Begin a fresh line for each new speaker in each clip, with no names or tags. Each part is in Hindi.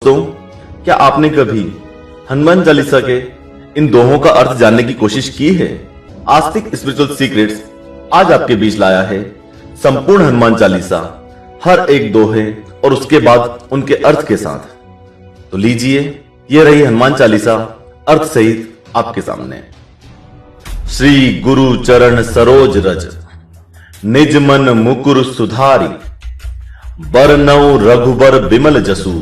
दोस्तों, क्या आपने कभी हनुमान चालीसा के इन दोहों का अर्थ जानने की कोशिश की है? आस्तिक स्पिरिचुअल सीक्रेट्स आज आपके बीच लाया है संपूर्ण हनुमान चालीसा, हर एक दोहे और उसके बाद उनके अर्थ के साथ। तो लीजिए, ये रही हनुमान चालीसा अर्थ सहित आपके सामने। श्री गुरु चरण सरोज रज, निज मन मुकुर सुधारी, बरनौ रघुबर बिमल जसु,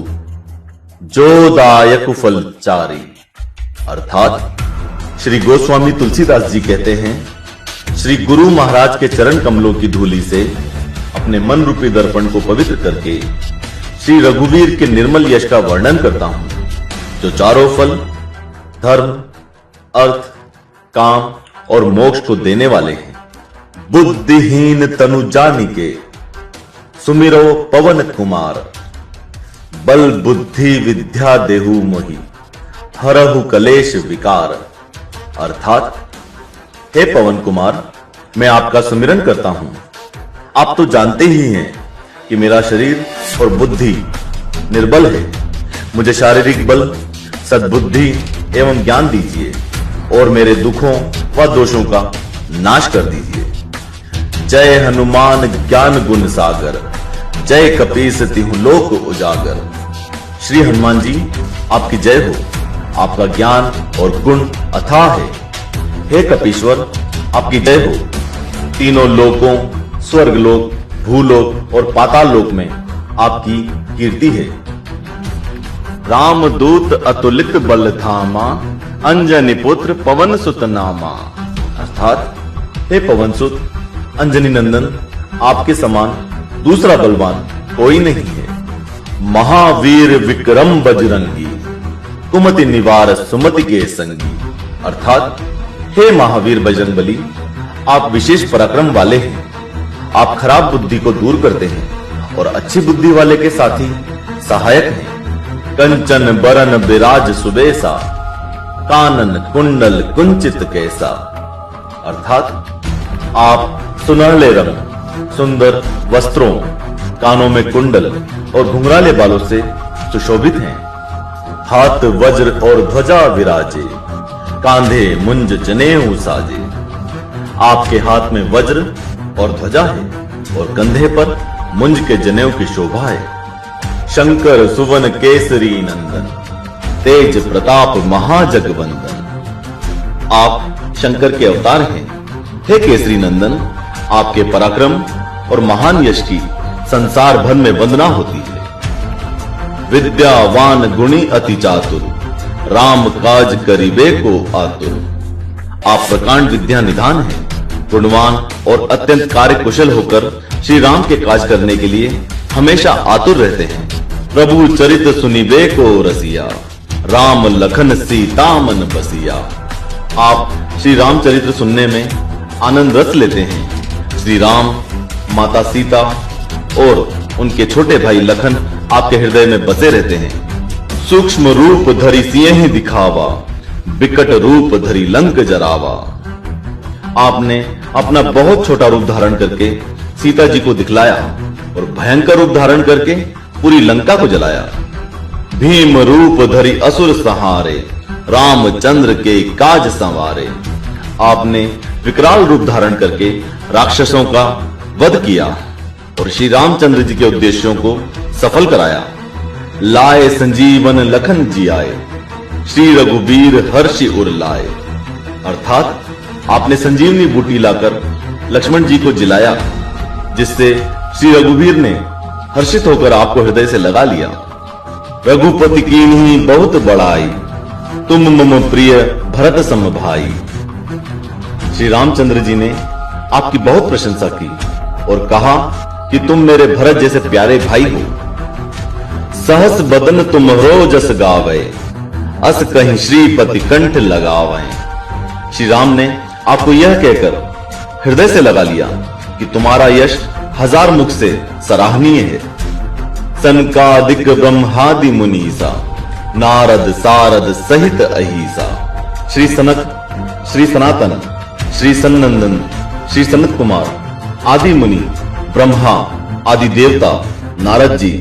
जो दायक फल चारी। अर्थात श्री गोस्वामी तुलसीदास जी कहते हैं, श्री गुरु महाराज के चरण कमलों की धूलि से अपने मन रूपी दर्पण को पवित्र करके श्री रघुवीर के निर्मल यश का वर्णन करता हूं, जो चारों फल धर्म, अर्थ, काम और मोक्ष को देने वाले हैं। बुद्धिहीन तनु जानिके, सुमिरो पवन कुमार, बल बुद्धि विद्या देहु मोहि, हरहु कलेश विकार। अर्थात हे पवन कुमार, मैं आपका सुमिरन करता हूं। आप तो जानते ही हैं कि मेरा शरीर और बुद्धि निर्बल है। मुझे शारीरिक बल, सद्बुद्धि एवं ज्ञान दीजिए और मेरे दुखों व दोषों का नाश कर दीजिए। जय हनुमान ज्ञान गुण सागर, जय कपीस तिहु लोक उजागर। श्री हनुमान जी, आपकी जय हो। आपका ज्ञान और गुण अथाह है। हे कपीश्वर, आपकी जय हो। तीनों लोकों, स्वर्गलोक, भूलोक और पाताल लोक में आपकी कीर्ति है। रामदूत अतुलित बल धामा, अंजनी पुत्र पवन सुत नामा। अर्थात हे पवन सुत, अंजनी नंदन, आपके समान दूसरा बलवान कोई नहीं है। महावीर विक्रम बजरंगी, कुमति निवार सुमति के संगी। अर्थात हे महावीर बजरंगबली, आप विशेष पराक्रम वाले हैं। आप खराब बुद्धि को दूर करते हैं और अच्छी बुद्धि वाले के साथी सहायक हैं। कंचन बरन बिराज सुबेसा, कानन कुंडल कुंचित कैसा। अर्थात आप सुनहले रंग, सुंदर वस्त्रों, कानों में कुंडल और घुंघराले बालों से सुशोभित हैं। हाथ वज्र और ध्वजा विराजे, कांधे मुंज जनेऊ साजे। आपके हाथ में वज्र और ध्वजा है और कंधे पर मुंज के जनेऊ की शोभा है। शंकर सुवन केसरी नंदन, तेज प्रताप महाजगवंदन। आप शंकर के अवतार हैं। हे केसरी नंदन, आपके पराक्रम और महान यश की संसार भर में वंदना होती है। विद्यावान गुणी अति चातुर, राम काज करिबे को आतुर। आप प्रकांड विद्या निधान हैं, गुणवान और अत्यंत कार्य कुशल होकर श्री राम के काज करने के लिए हमेशा आतुर रहते हैं। प्रभु चरित सुनिबे को रसिया, राम लखन सीता मन बसिया। आप श्री रामचरित्र सुनने में आनंद रस लेते हैं। श्री राम, माता सीता और उनके छोटे भाई लखन आपके हृदय में बसे रहते हैं। सूक्ष्म रूप धरि सिंह दिखावा, विकट रूप धरि लंक जरावा। आपने अपना बहुत छोटा रूप धारण करके सीता जी को दिखलाया और भयंकर रूप धारण करके पूरी लंका को जलाया। भीम रूप धरि असुर सहारे, रामचंद्र के काज संवारे। आपने विकराल रूप धारण करके राक्षसों का वध किया और श्री रामचंद्र जी के उद्देश्यों को सफल कराया। लाए संजीवन लखन जी आए, श्री रघुवीर हर्षि उर लाए। अर्थात आपने संजीवनी बूटी लाकर लक्ष्मण जी को जिलाया, जिससे श्री रघुवीर ने हर्षित होकर आपको हृदय से लगा लिया। रघुपति कीन्ही बहुत बड़ाई, तुम मम प्रिय भरत सम भाई। श्री रामचंद्र जी ने आपकी बहुत प्रशंसा की और कहा कि तुम मेरे भरत जैसे प्यारे भाई हो। सहस बदन तुम्हरो जस गावे, अस कहीं श्रीपति कंठ लगावे। श्री राम ने आपको यह कहकर हृदय से लगा लिया कि तुम्हारा यश हजार मुख से सराहनीय है। सनकादिक ब्रह्मादि मुनीसा, नारद सारद सहित अहिसा। श्री सनक, श्री सनातन, श्री सन्नंदन, श्री सनत कुमार आदि मुनि, ब्रह्मा आदि देवता, नारद जी,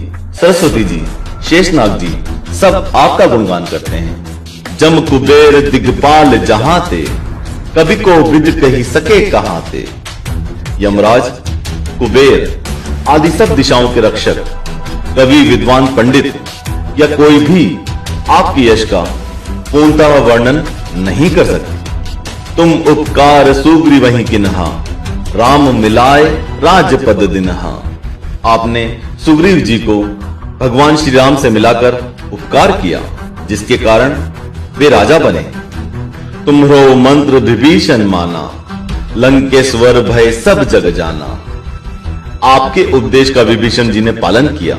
सरस्वती जी, शेषनाग जी, सब आपका गुणगान करते हैं। जम कुबेर दिग्पाल जहां थे, कभी को विद कही सके कहां थे। यमराज, कुबेर आदि सब दिशाओं के रक्षक, कवि, विद्वान, पंडित या कोई भी आपके यश का पूर्णतः वर्णन नहीं कर सकते। तुम उपकार सुग्रीव वहीं किन्हा, राम मिलाए राजपद दिन्हा। आपने सुग्रीव जी को भगवान श्री राम से मिलाकर उपकार किया, जिसके कारण वे राजा बने। तुम्हरो मंत्र विभीषण माना, लंकेश्वर भय सब जग जाना। आपके उपदेश का विभीषण जी ने पालन किया,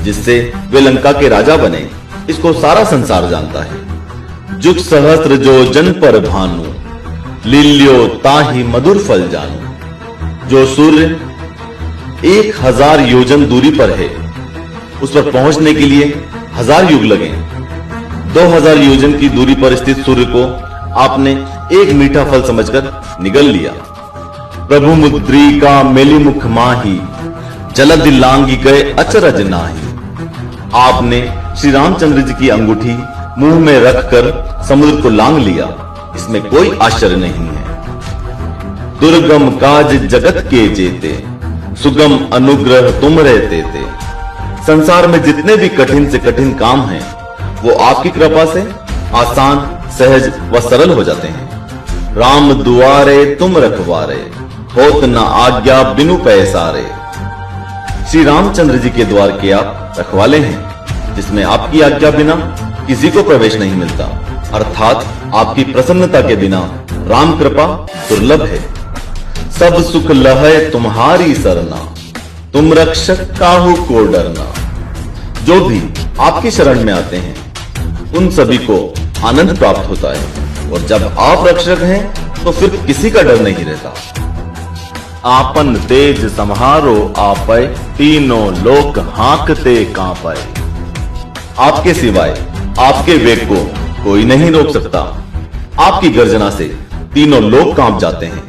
जिससे वे लंका के राजा बने। इसको सारा संसार जानता है। जुग सहस्त्र जो जन पर भानु, लील्यो ताहि मधुर फल जानू। जो सूर्य 1000 योजन दूरी पर है, उस पर पहुंचने के लिए 1000 युग लगे। 2000 योजन की दूरी पर स्थित सूर्य को आपने एक मीठा फल समझकर निगल लिया। प्रभु मुद्रिका मेली मुख माही, जलद लांगी गए अचरज नाही। आपने श्री रामचंद्र जी की अंगूठी मुंह में रखकर समुद्र को लांग लिया। इसमें कोई आश्चर्य नहीं है। दुर्गम काज जगत के जेते, सुगम अनुग्रह तुम रहते थे। संसार में जितने भी कठिन से कठिन काम हैं, वो आपकी कृपा से आसान, सहज व सरल हो जाते हैं। राम दुआरे तुम रखवारे, होत न आज्ञा बिनु पैसारे। श्री रामचंद्र जी के द्वार के आप रखवाले हैं, जिसमें आपकी आज्ञा बिना किसी को प्रवेश नहीं मिलता। अर्थात आपकी प्रसन्नता के बिना राम कृपा दुर्लभ है। सब सुख लहै तुम्हारी सरना, तुम रक्षक काहू को डरना। जो भी आपकी शरण में आते हैं, उन सभी को आनंद प्राप्त होता है। और जब आप रक्षक हैं, तो फिर किसी का डर नहीं रहता। आपन तेज सम्हारो आपै, तीनों लोक हाँकते कांपै। आपके सिवाय आपके वेग को कोई नहीं रोक सकता। आपकी गर्जना से तीनों लोग कांप जाते हैं।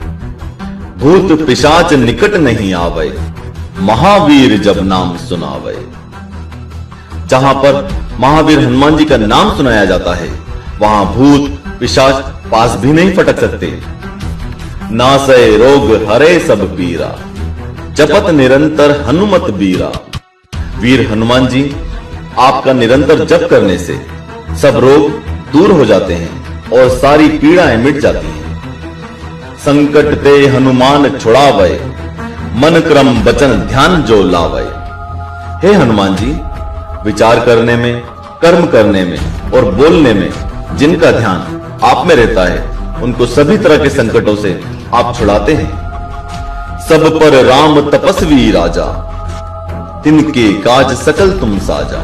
भूत पिशाच निकट नहीं आवे, महावीर जब नाम सुनावे। जहां पर महावीर हनुमान जी का नाम सुनाया जाता है, वहां भूत पिशाच पास भी नहीं फटक सकते। नासै रोग हरे सब पीरा, जपत निरंतर हनुमत बीरा। वीर हनुमान जी आपका निरंतर जप करने से सब रोग दूर हो जाते हैं और सारी पीड़ाएं मिट जाती हैं। संकट ते हनुमान छुड़ावे, मन क्रम वचन ध्यान जो लावे। हे हनुमान जी, विचार करने में, कर्म करने में और बोलने में जिनका ध्यान आप में रहता है, उनको सभी तरह के संकटों से आप छुड़ाते हैं। सब पर राम तपस्वी राजा, तिनके काज सकल तुम साजा।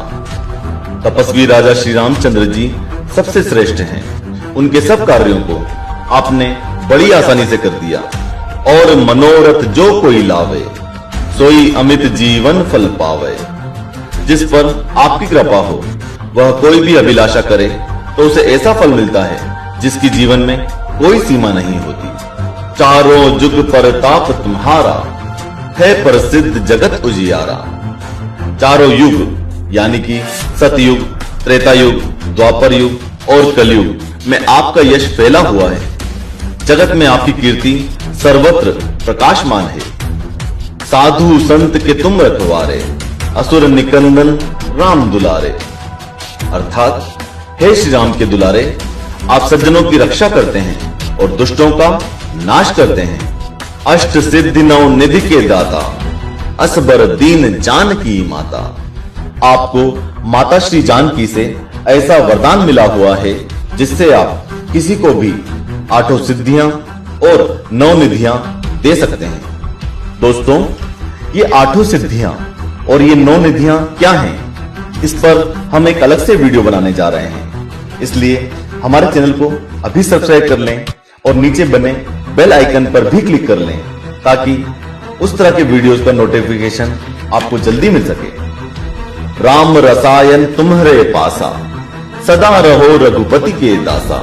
तपस्वी राजा श्री रामचंद्र जी सबसे श्रेष्ठ हैं। उनके सब कार्यों को आपने बड़ी आसानी से कर दिया। और मनोरथ जो कोई लावे, सोई अमित जीवन फल पावे। जिस पर आपकी कृपा हो, वह कोई भी अभिलाषा करे तो उसे ऐसा फल मिलता है जिसकी जीवन में कोई सीमा नहीं होती। चारों जुग परताप तुम्हारा, है प्रसिद्ध जगत उजियारा। चारों युग यानी कि सतयुग, त्रेता युग, द्वापर युग और कलयुग में आपका यश फैला हुआ है। जगत में आपकी कीर्ति सर्वत्र प्रकाशमान है। साधु संत के तुम रखवारे, असुर निकंदन राम दुलारे। अर्थात हे श्री राम के दुलारे, आप सज्जनों की रक्षा करते हैं और दुष्टों का नाश करते हैं। अष्ट सिद्धि नौ निधि के दाता, असबर दीन जानकी माता। आपको माता श्री जानकी से ऐसा वरदान मिला हुआ है, जिससे आप किसी को भी 8 सिद्धियां और 9 निधियां दे सकते हैं। दोस्तों, ये 8 सिद्धियां और ये 9 निधियां क्या हैं, इस पर हम एक अलग से वीडियो बनाने जा रहे हैं। इसलिए हमारे चैनल को अभी सब्सक्राइब कर लें और नीचे बने बेल आइकन पर भी क्लिक कर लें, ताकि उस तरह के वीडियोस का नोटिफिकेशन आपको जल्दी मिल सके। राम रसायन तुम्हारे पासा, सदा रहो रघुपति के दासा।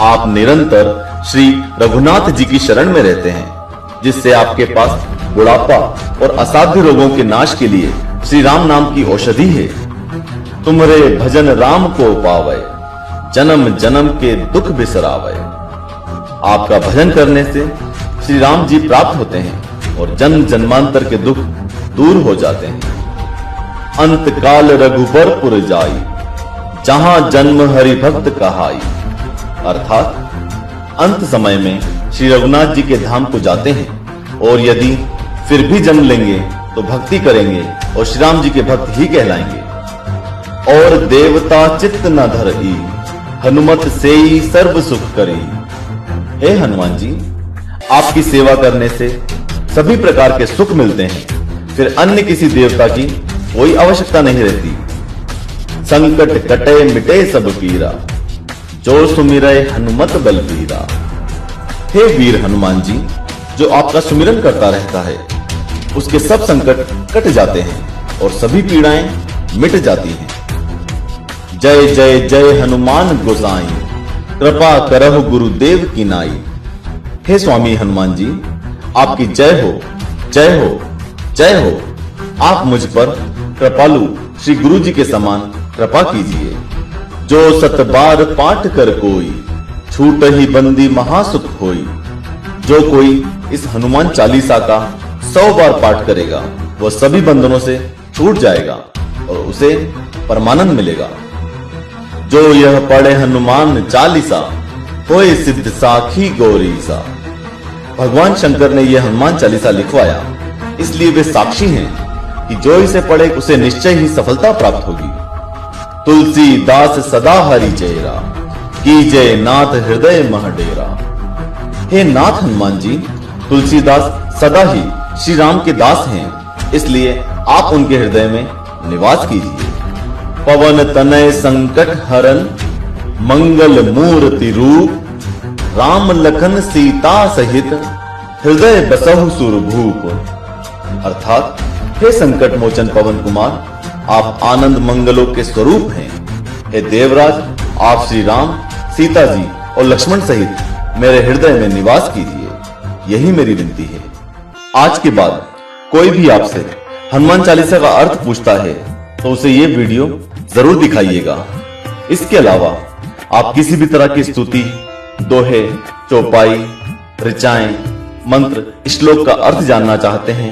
आप निरंतर श्री रघुनाथ जी की शरण में रहते हैं, जिससे आपके पास बुढ़ापा और असाध्य रोगों के नाश के लिए श्री राम नाम की औषधि है। तुम्हारे भजन राम को पावे, जन्म जन्म के दुख बिसरावे। आपका भजन करने से श्री राम जी प्राप्त होते हैं और जन्म जन्मांतर के दुख दूर हो जाते हैं। अंत काल रघुबरपुर जाई, जहां जन्म हरि भक्त कहाई। अर्थात अंत समय में श्री रघुनाथ जी के धाम को जाते हैं और यदि फिर भी जन्म लेंगे तो भक्ति करेंगे और श्री राम जी के भक्त ही कहलाएंगे। और देवता चित्त न धरई, हनुमत सेई सर्व सुख करी। हे हनुमान जी, आपकी सेवा करने से सभी प्रकार के सुख मिलते हैं, फिर अन्य किसी देवता की कोई आवश्यकता नहीं रहती। संकट कटे मिटे सब पीरा, जो सुमिरै हनुमत बलबीरा। हे वीर हनुमान जी, जो आपका सुमिरन करता रहता है उसके सब संकट कट जाते हैं और सभी पीड़ाएं मिट जाती हैं। जय जय जय हनुमान गोसाई, कृपा करहु गुरुदेव की नाई। हे स्वामी हनुमान जी, आपकी जय हो, जय हो, जय हो। आप मुझ पर कृपालु श्री गुरु जी के समान कृपा कीजिए। जो सत बार पाठ कर कोई, छूट ही बंदी महासुख होई। जो कोई इस हनुमान चालीसा का 100 बार पाठ करेगा वह सभी बंधनों से छूट जाएगा और उसे परमानंद मिलेगा। जो यह पढ़े हनुमान चालीसा, होए सिद्ध साखी गौरीसा। भगवान शंकर ने यह हनुमान चालीसा लिखवाया, इसलिए वे साक्षी हैं कि जो इसे पढ़े उसे निश्चय ही सफलता प्राप्त होगी। तुलसीदास सदा हरि चेरा, कीजय नाथ हृदय मह डेरा। हे नाथ हनुमान जी, तुलसीदास सदा ही श्री राम के दास हैं, इसलिए आप उनके हृदय में निवास कीजिए। पवन तनय संकट हरन, मंगल मूर्ति रूप। राम लखन सीता सहित, हृदय बसहु सुरभूप। अर्थात हे संकट मोचन पवन कुमार, आप आनंद मंगलों के स्वरूप हैं। हे देवराज, आप श्री राम, सीता जी और लक्ष्मण सहित मेरे हृदय में निवास कीजिए, यही मेरी विनती है। आज के बाद कोई भी आपसे हनुमान चालीसा का अर्थ पूछता है तो उसे ये वीडियो जरूर दिखाइएगा। इसके अलावा आप किसी भी तरह की स्तुति, दोहे, चौपाई, ऋचाएं, मंत्र, श्लोक का अर्थ जानना चाहते हैं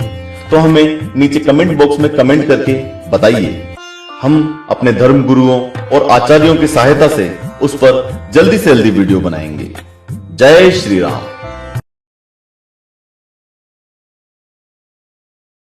तो हमें नीचे कमेंट बॉक्स में कमेंट करके बताइए। हम अपने धर्म गुरुओं और आचार्यों की सहायता से उस पर जल्दी से जल्दी वीडियो बनाएंगे। जय श्री राम।